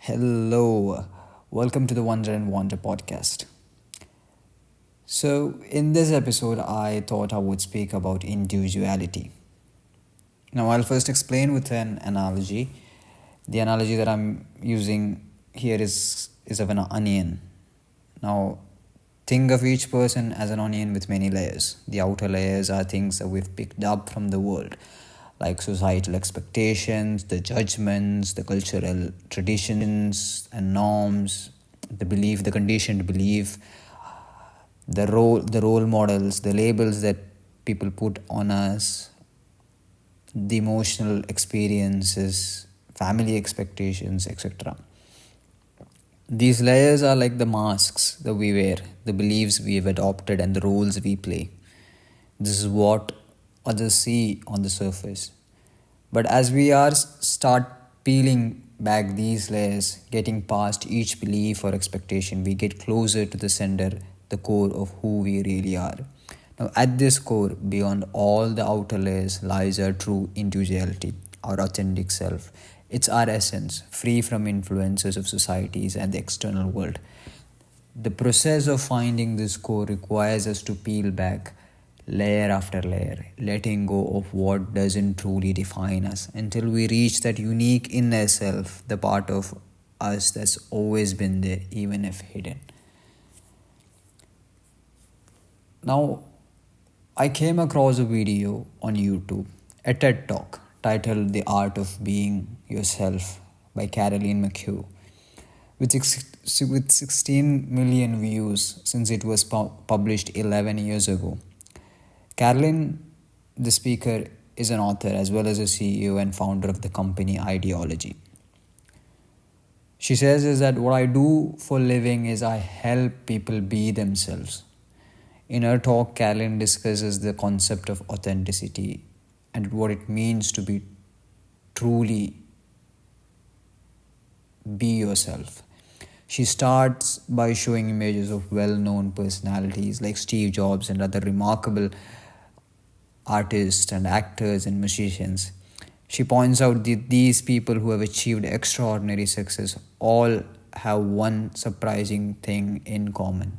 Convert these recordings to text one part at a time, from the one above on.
Hello, welcome to the Wonder and Wonder podcast. So, in this episode, I thought I would speak about individuality. Now, I'll first explain with an analogy. The analogy that I'm using here is of an onion. Now, think of each person as an onion with many layers. The outer layers are things that we've picked up from the world, like societal expectations, the judgments, the cultural traditions and norms, the conditioned belief, the role models, the labels that people put on us, the emotional experiences, family expectations, etc. These layers are like the masks that we wear, the beliefs we have adopted, and the roles we play. This is what others see on the surface. But as we are start peeling back these layers, getting past each belief or expectation, we get closer to the center, the core of who we really are. Now, at this core, beyond all the outer layers, lies our true individuality, our authentic self. It's our essence, free from influences of societies and the external world. The process of finding this core requires us to peel back layer after layer, letting go of what doesn't truly define us until we reach that unique inner self, the part of us that's always been there, even if hidden. Now, I came across a video on YouTube, a TED Talk titled The Art of Being Yourself by Caroline McHugh, with 16 million views since it was published 11 years ago. Caroline, the speaker, is an author as well as a CEO and founder of the company Ideology. She says is that what I do for a living is I help people be themselves. In her talk, Caroline discusses the concept of authenticity and what it means to be truly be yourself. She starts by showing images of well-known personalities like Steve Jobs and other remarkable artists and actors and musicians. She points out that these people who have achieved extraordinary success all have one surprising thing in common.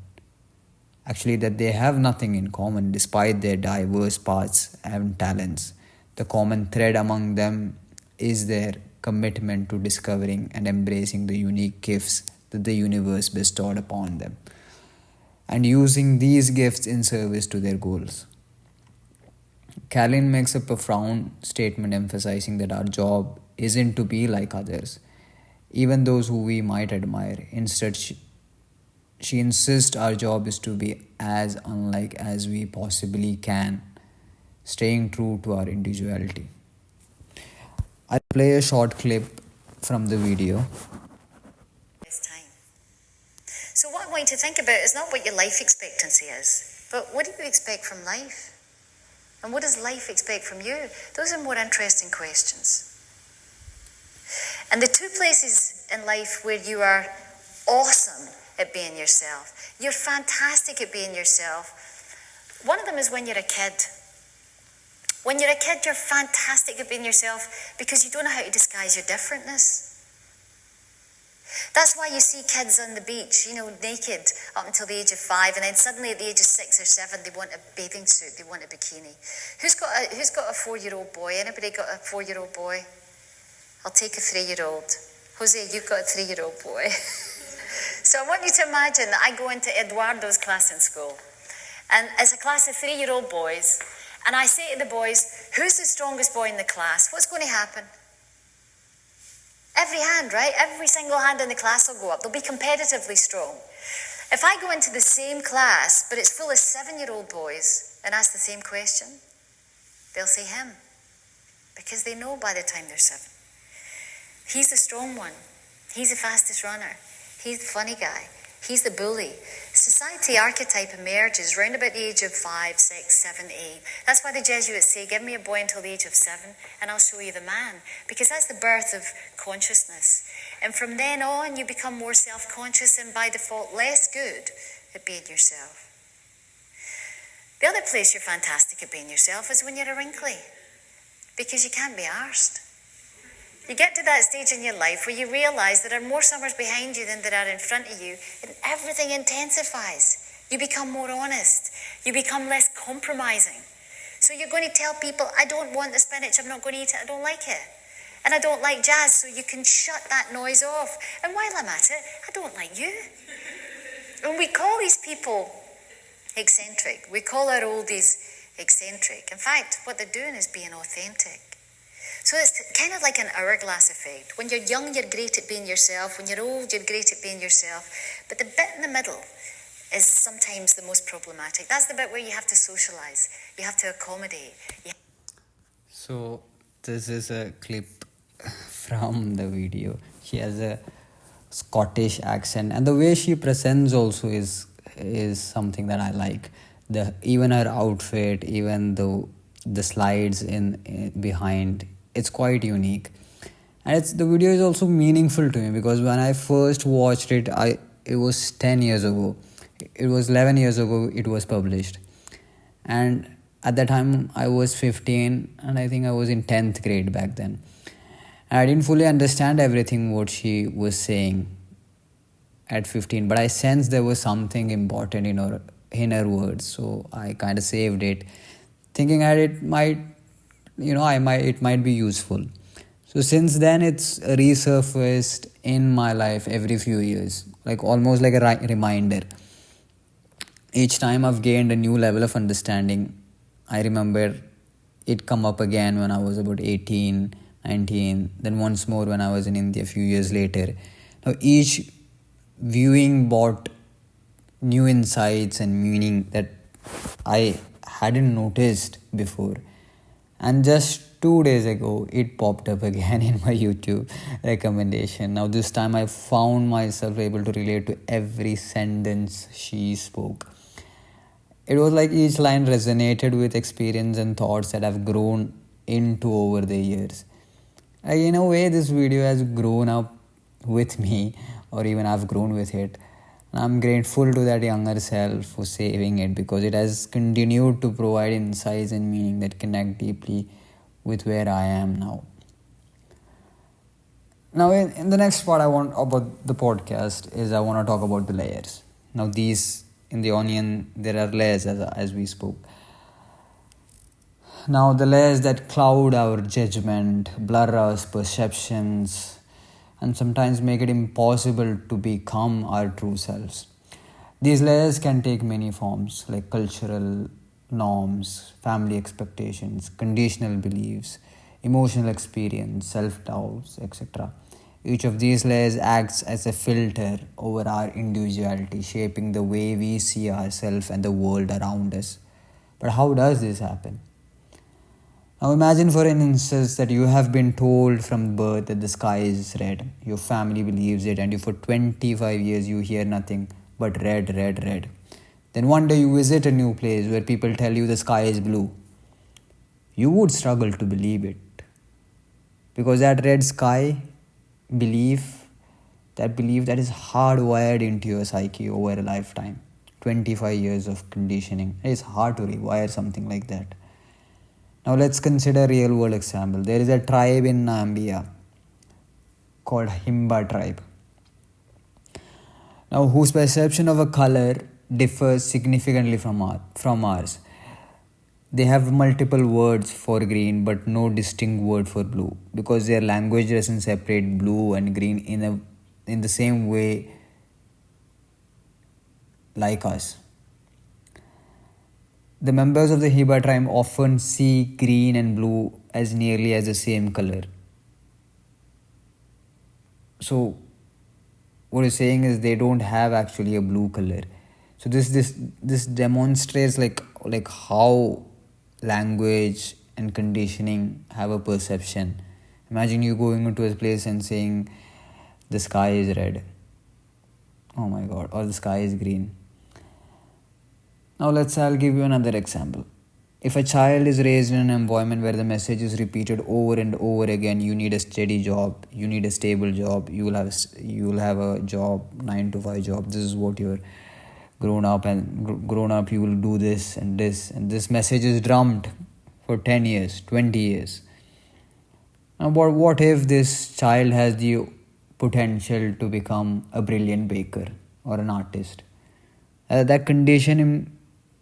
Actually, that they have nothing in common despite their diverse paths and talents. The common thread among them is their commitment to discovering and embracing the unique gifts that the universe bestowed upon them and using these gifts in service to their goals. Caroline makes a profound statement emphasizing that our job isn't to be like others, even those who we might admire. Instead, she insists our job is to be as unlike as we possibly can, staying true to our individuality. I'll play a short clip from the video. This time. So what I want you to think about is not what your life expectancy is, but what do you expect from life? And what does life expect from you? Those are more interesting questions. And the two places in life where you are awesome at being yourself, you're fantastic at being yourself. One of them is when you're a kid. When you're a kid, you're fantastic at being yourself because you don't know how to disguise your differentness. That's why you see kids on the beach, naked up until the age of 5, and then suddenly at the age of 6 or 7, they want a bathing suit, they want a bikini. Who's got a 4-year-old boy? Anybody got a 4-year-old boy? I'll take a 3-year-old. Jose, you've got a 3-year-old boy. So I want you to imagine that I go into Eduardo's class in school, and it's a class of 3-year-old boys, and I say to the boys, who's the strongest boy in the class? What's going to happen? Every hand, right? Every single hand in the class will go up. They'll be competitively strong. If I go into the same class, but it's full of 7-year-old boys, and ask the same question, they'll say him. Because they know by the time they're 7. He's the strong one. He's the fastest runner. He's the funny guy. He's the bully. Society archetype emerges round about the age of 5, 6, 7, 8. That's why the Jesuits say, give me a boy until the age of 7 and I'll show you the man. Because that's the birth of consciousness. And from then on, you become more self-conscious and by default less good at being yourself. The other place you're fantastic at being yourself is when you're a wrinkly. Because you can't be arsed. You get to that stage in your life where you realize there are more summers behind you than there are in front of you, and everything intensifies. You become more honest. You become less compromising. So you're going to tell people, I don't want the spinach, I'm not going to eat it, I don't like it. And I don't like jazz, so you can shut that noise off. And while I'm at it, I don't like you. And we call these people eccentric. We call our oldies eccentric. In fact, what they're doing is being authentic. So it's kind of like an hourglass effect. When you're young, you're great at being yourself. When you're old, you're great at being yourself. But the bit in the middle is sometimes the most problematic. That's the bit where you have to socialize. You have to accommodate. So this is a clip from the video. She has a Scottish accent, and the way she presents also is something that I like. Even her outfit, even the slides in behind, it's quite unique. And the video is also meaningful to me because when I first watched it, it was 10 years ago. It was 11 years ago it was published. And at that time I was 15, and I think I was in 10th grade back then. And I didn't fully understand everything what she was saying at 15, but I sensed there was something important in her words. So I kind of saved it, thinking that it might be useful. So since then it's resurfaced in my life every few years, like almost like a reminder. Each time I've gained a new level of understanding. I remember it come up again when I was about 18, 19, then once more when I was in India a few years later. Now each viewing brought new insights and meaning that I hadn't noticed before. And just 2 days ago, it popped up again in my YouTube recommendation. Now this time I found myself able to relate to every sentence she spoke. It was like each line resonated with experience and thoughts that I've grown into over the years. In a way, this video has grown up with me, or even I've grown with it. And I'm grateful to that younger self for saving it, because it has continued to provide insights and meaning that connect deeply with where I am now. Now, in the next part about the podcast is I want to talk about the layers. Now, in the onion, there are layers as we spoke. Now, the layers that cloud our judgment, blur our perceptions, and sometimes make it impossible to become our true selves. These layers can take many forms, like cultural norms, family expectations, conditional beliefs, emotional experience, self-doubts, etc. Each of these layers acts as a filter over our individuality, shaping the way we see ourselves and the world around us. But how does this happen? Now imagine for an instance that you have been told from birth that the sky is red. Your family believes it, and for 25 years you hear nothing but red, red, red. Then one day you visit a new place where people tell you the sky is blue. You would struggle to believe it, because that red sky belief that is hardwired into your psyche over a lifetime. 25 years of conditioning. It's hard to rewire something like that. Now let's consider a real world example. There is a tribe in Namibia called Himba tribe. Now whose perception of a color differs significantly from ours. They have multiple words for green but no distinct word for blue, because their language doesn't separate blue and green in the same way like us. The members of the Himba tribe often see green and blue as nearly as the same color. So what you're saying is they don't have actually a blue color. So this demonstrates like how language and conditioning have a perception. Imagine you going into a place and saying the sky is red. Oh my god, or the sky is green. Now I'll give you another example. If a child is raised in an environment where the message is repeated over and over again, you need a steady job, you need a stable job, you will have a job, 9 to 5 job, this is what you're grown up, you will do this, and this message is drummed for 10 years, 20 years. Now, what if this child has the potential to become a brilliant baker or an artist? That conditioning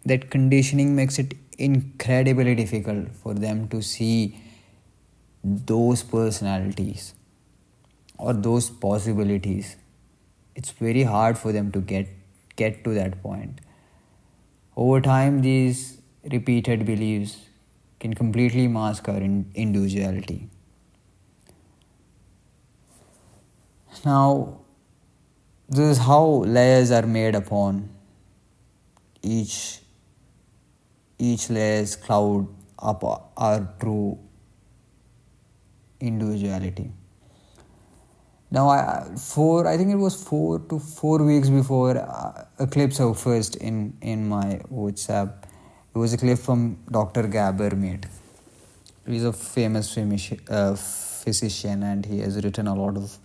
makes it incredibly difficult for them to see those personalities or those possibilities. It's very hard for them to get to that point. Over time, these repeated beliefs can completely mask our individuality. Now, this is how layers are made upon each layer's cloud up our true individuality. Now, I think it was 4 weeks before a clip surfaced in my WhatsApp. It was a clip from Dr. Gabor Mate. He's a famous physician, and he has written a lot of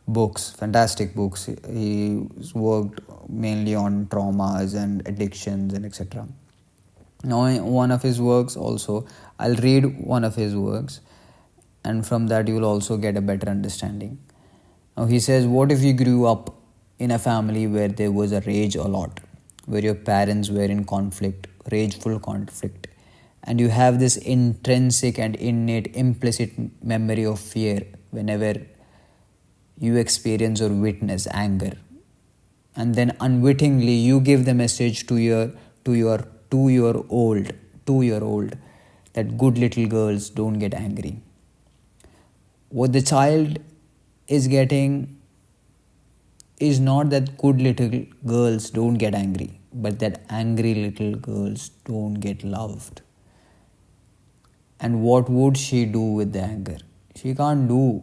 books, fantastic books. He's worked mainly on traumas and addictions and etc. Now, one of his works also, I'll read one of his works, and from that you will also get a better understanding. Now, he says, what if you grew up in a family where there was a rage a lot, where your parents were in conflict, rageful conflict, and you have this intrinsic and innate implicit memory of fear whenever you experience or witness anger, and then unwittingly you give the message to your 2-year-old that good little girls don't get angry. What the child is getting is not that good little girls don't get angry, but that angry little girls don't get loved. And what would she do with the anger? She can't do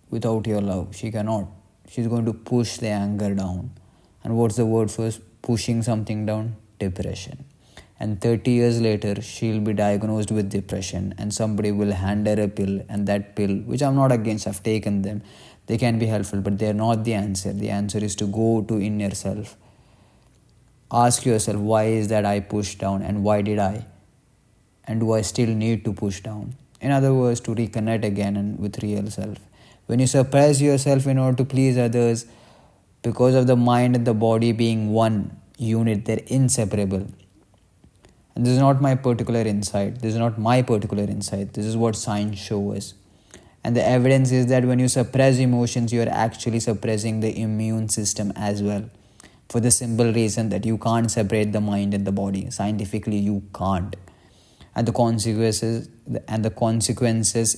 without your love. She cannot. She's going to push the anger down. And what's the word for pushing something down? Depression. And 30 years later, she'll be diagnosed with depression, and somebody will hand her a pill, and that pill, which I'm not against, I've taken them, they can be helpful, but they're not the answer. The answer is to go to in yourself. Ask yourself, why is that I pushed down, and why did I? And do I still need to push down? In other words, to reconnect again and with real self. When you suppress yourself in order to please others, because of the mind and the body being one unit, they're inseparable. And this is not my particular insight. This is what science shows us. And the evidence is that when you suppress emotions, you are actually suppressing the immune system as well. For the simple reason that you can't separate the mind and the body. Scientifically, you can't. And the consequences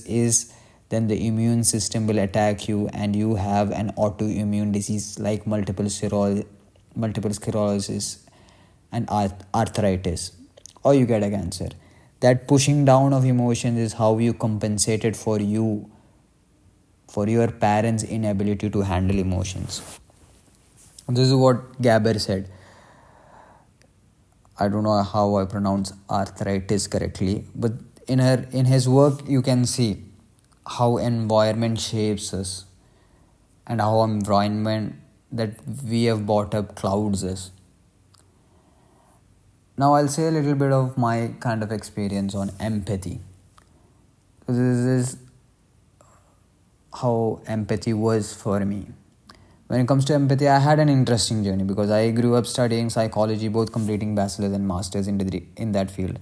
is then the immune system will attack you, and you have an autoimmune disease like multiple sclerosis and arthritis, or you get a cancer. That pushing down of emotions is how you compensated for your parents' inability to handle emotions. This is what Gabor said. I don't know how I pronounce arthritis correctly, but in his work you can see how environment shapes us and how environment that we have brought up clouds us. Now I'll say a little bit of my kind of experience on empathy. This is how empathy was for me. When it comes to empathy, I had an interesting journey because I grew up studying psychology, both completing bachelor's and master's in that field.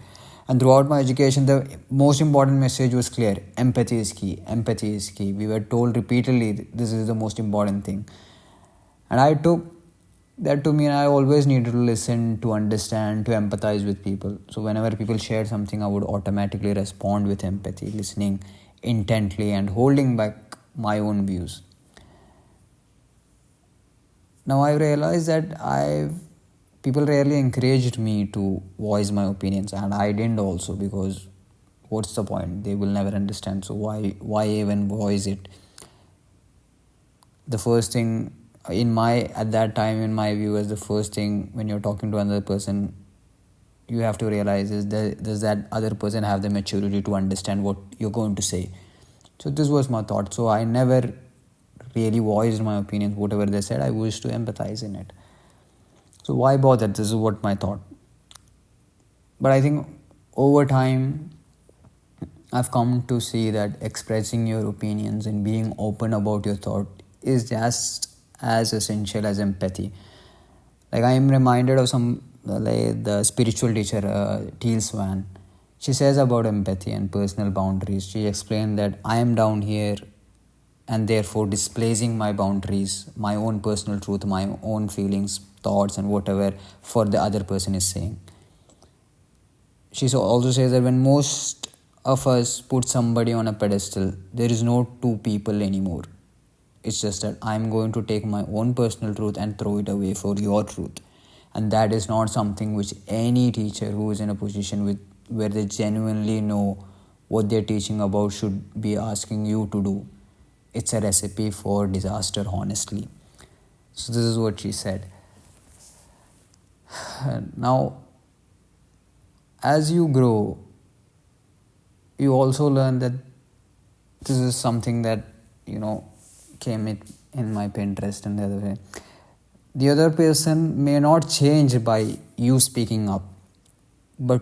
And throughout my education, the most important message was clear. Empathy is key. Empathy is key. We were told repeatedly this is the most important thing. And I took that to me, and I always needed to listen, to understand, to empathize with people. So whenever people shared something, I would automatically respond with empathy, listening intently and holding back my own views. Now I realized that people rarely encouraged me to voice my opinions, and I didn't also, because what's the point? They will never understand, so why even voice it? The first thing at that time in my view, was the first thing when you're talking to another person, you have to realize is does that other person have the maturity to understand what you're going to say? So this was my thought. So I never really voiced my opinions. Whatever they said, I wished to empathize in it. So why bother? This is what my thought. But I think over time, I've come to see that expressing your opinions and being open about your thought is just as essential as empathy. Like I am reminded of some like the spiritual teacher Teal Swan. She says about empathy and personal boundaries. She explained that I am down here and therefore displacing my boundaries, my own personal truth, my own feelings, thoughts, and whatever for the other person is saying. She also says that when most of us put somebody on a pedestal, there is no two people anymore. It's just that I'm going to take my own personal truth and throw it away for your truth. And that is not something which any teacher who is in a position with where they genuinely know what they're teaching about should be asking you to do. It's a recipe for disaster, honestly. So this is what she said. Now, as you grow, you also learn that this is something that, came in my Pinterest and the other way. The other person may not change by you speaking up, but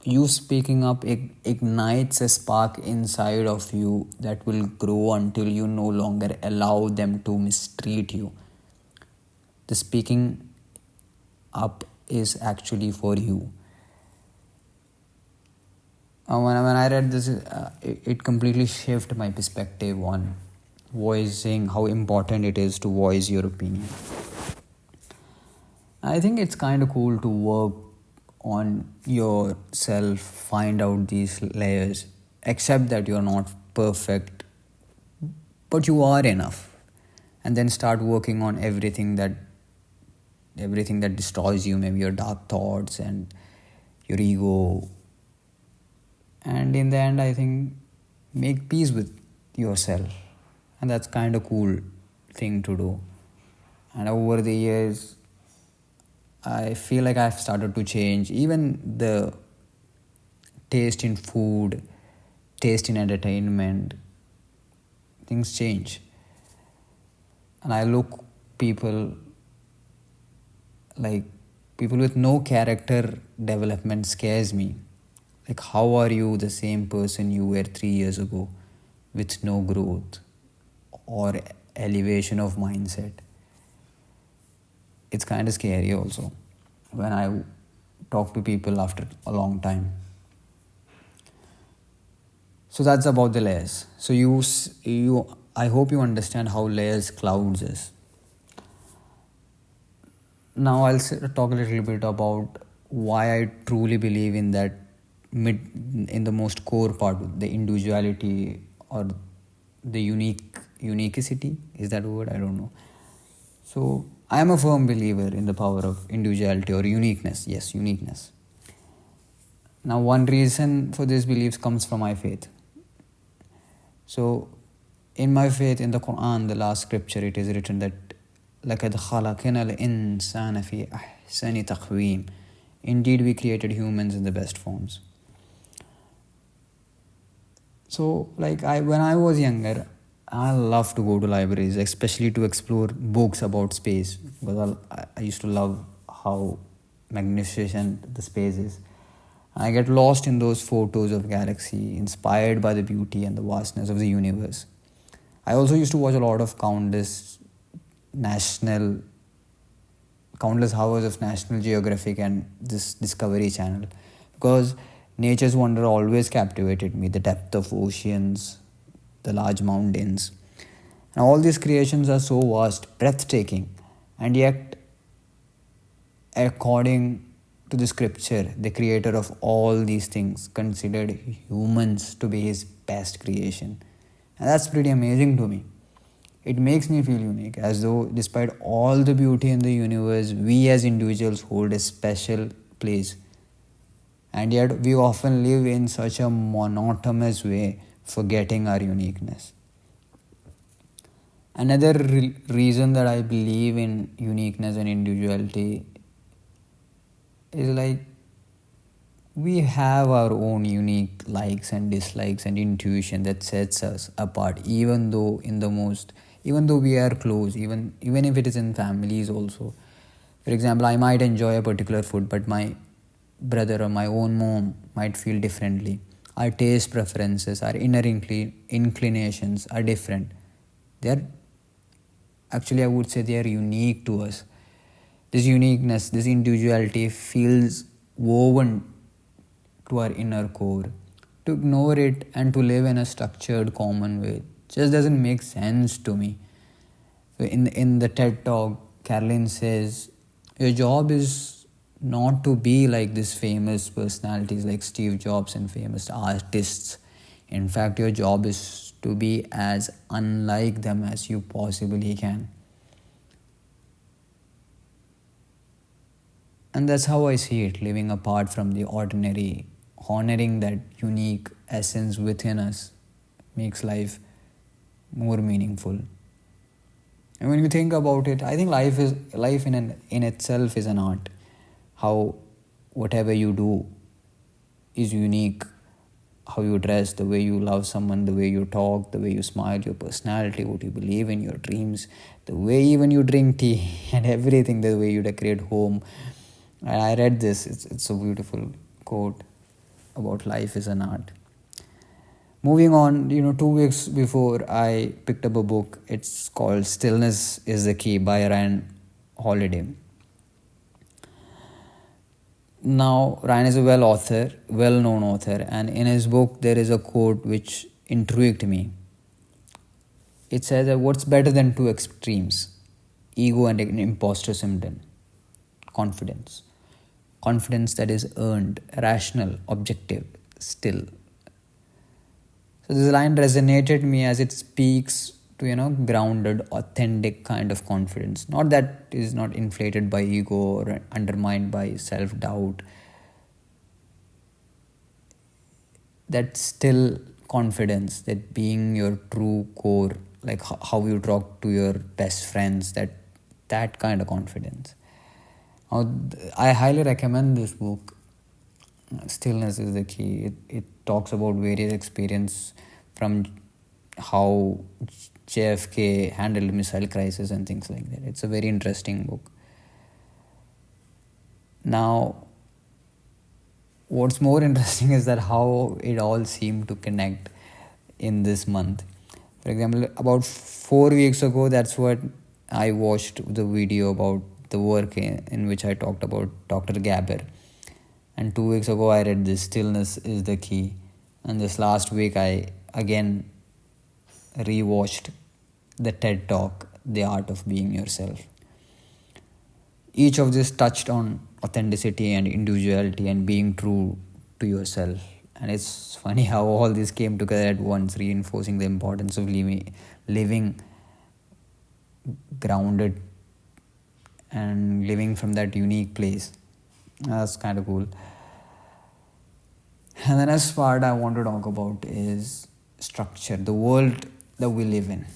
you speaking up ignites a spark inside of you that will grow until you no longer allow them to mistreat you. The speaking up is actually for you. When I read this, it completely shifted my perspective on voicing how important it is to voice your opinion. I think it's kind of cool to work on yourself, find out these layers, accept that you're not perfect, but you are enough, and then start working on everything that destroys you, maybe your dark thoughts and your ego. And in the end, I think make peace with yourself, and that's kind of cool thing to do. And over the years, I feel like I've started to change. Even the taste in food, taste in entertainment, things change. And I look people with no character development scares me. Like, how are you the same person you were 3 years ago with no growth or elevation of mindset? It's kind of scary also when I talk to people after a long time. So that's about the layers. So I hope you understand how layers clouds us. Now I'll talk a little bit about why I truly believe in that in the most core part, the individuality or the uniquity. Is that a word? I don't know. So I am a firm believer in the power of individuality or uniqueness. Yes, uniqueness. Now, one reason for this belief comes from my faith. So, in my faith, in the Quran, the last scripture, it is written that لَقَدْ خَلَقْنَا الْإِنسَانَ فِي أَحْسَنِ تَقْوِيمٍ. Indeed, we created humans in the best forms. So, when I was younger, I loved to go to libraries, especially to explore books about space, because I used to love how magnificent the space is. I get lost in those photos of galaxy, inspired by the beauty and the vastness of the universe. I also used to watch a lot of countless hours of National Geographic and this Discovery Channel, because nature's wonder always captivated me. The depth of oceans, the large mountains, and all these creations are so vast, breathtaking, and yet, according to the scripture, the creator of all these things considered humans to be his best creation. And that's pretty amazing to me. It makes me feel unique, as though despite all the beauty in the universe, we as individuals hold a special place. And yet we often live in such a monotonous way, forgetting our uniqueness. Another reason that I believe in uniqueness and individuality is we have our own unique likes and dislikes and intuition that sets us apart, even though we are close, even if it is in families also. For example, I might enjoy a particular food, but my brother or my own mom might feel differently. our taste preferences, our inner inclinations are different. They're actually, I would say, they are unique to us. This uniqueness, this individuality feels woven to our inner core. To ignore it and to live in a structured, common way just doesn't make sense to me. In the TED talk, Carolyn says, your job is not to be like these famous personalities like Steve Jobs and famous artists. In fact, your job is to be as unlike them as you possibly can. And that's how I see it, living apart from the ordinary, honoring that unique essence within us makes life more meaningful. And when you think about it, I think life in itself is an art. How whatever you do is unique. How you dress, the way you love someone, the way you talk, the way you smile, your personality, what you believe in, your dreams, the way even you drink tea and everything, the way you decorate home. And I read this, it's a beautiful quote about life is an art. Moving on, 2 weeks before I picked up a book. It's called Stillness is the Key by Ryan Holiday. Now, Ryan is a well-known author, and in his book there is a quote which intrigued me. It says that what's better than two extremes? Ego and an imposter syndrome. Confidence. Confidence that is earned, rational, objective, still. So this line resonated me as it speaks to, grounded, authentic kind of confidence. Not that is not inflated by ego or undermined by self-doubt. That still confidence, that being your true core, like how you talk to your best friends, that kind of confidence. I highly recommend this book. Stillness is the Key. It talks about various experience from how JFK handled missile crisis and things like that. It's a very interesting book. Now, what's more interesting is that how it all seemed to connect in this month. For example, about 4 weeks ago, that's what I watched the video about the work in which I talked about Dr. Gabber. And 2 weeks ago, I read this, Stillness is the Key. And this last week, I again rewatched the TED Talk, The Art of Being Yourself. Each of this touched on authenticity and individuality and being true to yourself. And it's funny how all this came together at once, reinforcing the importance of living grounded and living from that unique place. That's kind of cool. And the next part I want to talk about is structure, the world that we live in.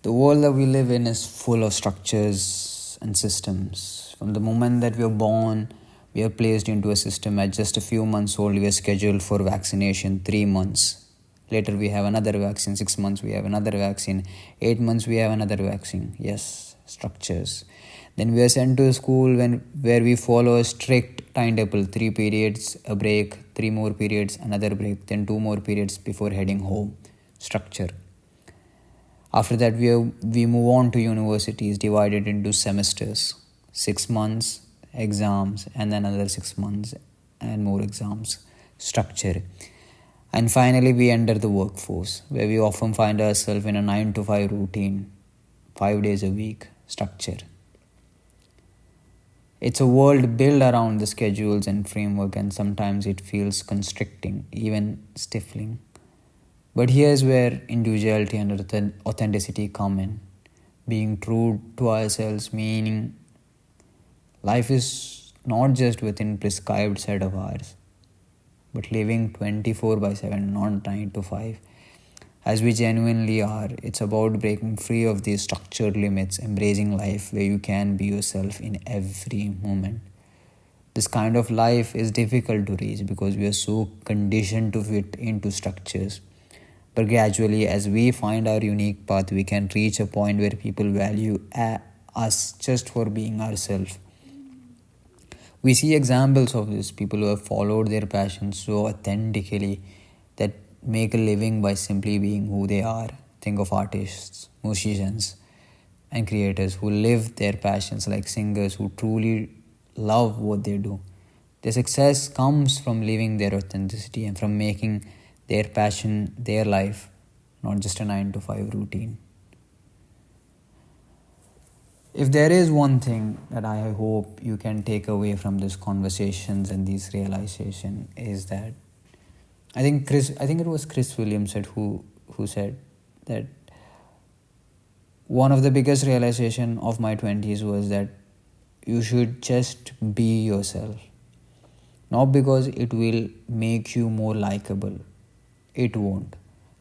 The world that we live in is full of structures and systems. From the moment that we are born, we are placed into a system. At just a few months old, we are scheduled for vaccination, 3 months. Later we have another vaccine, 6 months we have another vaccine, 8 months we have another vaccine. Yes, structures. Then we are sent to a school where we follow a strict timetable, 3 periods, a break, 3 more periods, another break, then 2 more periods before heading home. Structure. After that, we move on to universities divided into semesters, 6 months, exams, and then another 6 months and more exams. Structure. And finally, we enter the workforce, where we often find ourselves in a 9 to 5 routine, 5 days a week. Structure. It's a world built around the schedules and framework, and sometimes it feels constricting, even stifling. But here's where individuality and authenticity come in. Being true to ourselves, meaning life is not just within prescribed set of hours, but living 24/7, not 9 to 5. As we genuinely are, it's about breaking free of these structured limits, embracing life where you can be yourself in every moment. This kind of life is difficult to reach because we are so conditioned to fit into structures. But gradually, as we find our unique path, we can reach a point where people value us just for being ourselves. We see examples of this, people who have followed their passions so authentically that make a living by simply being who they are. Think of artists, musicians, and creators who live their passions, like singers who truly love what they do. Their success comes from living their authenticity and from making their passion their life, not just a 9 to 5 routine. If there is one thing that I hope you can take away from these conversations and these realization, is that I think it was Chris Williams who said that one of the biggest realization of my 20s was that you should just be yourself. Not because it will make you more likable, it won't,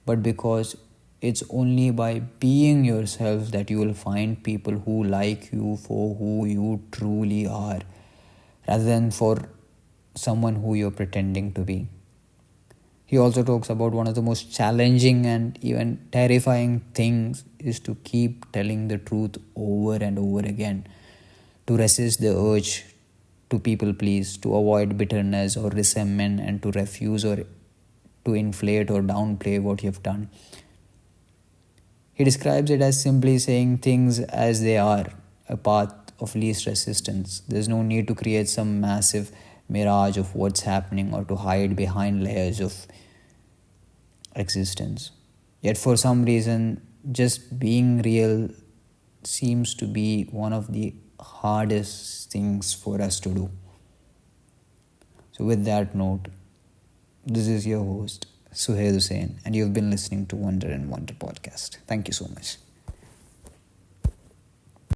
but because it's only by being yourself that you will find people who like you for who you truly are, rather than for someone who you're pretending to be. He also talks about one of the most challenging and even terrifying things is to keep telling the truth over and over again, to resist the urge to people please, to avoid bitterness or resentment, and to refuse or to inflate or downplay what you've done. He describes it as simply saying things as they are, a path of least resistance. There's no need to create some massive mirage of what's happening or to hide behind layers of existence. Yet, for some reason, just being real seems to be one of the hardest things for us to do. So, with that note, this is your host, Suhail Hussain, and you've been listening to Wonder and Wonder podcast. Thank you so much.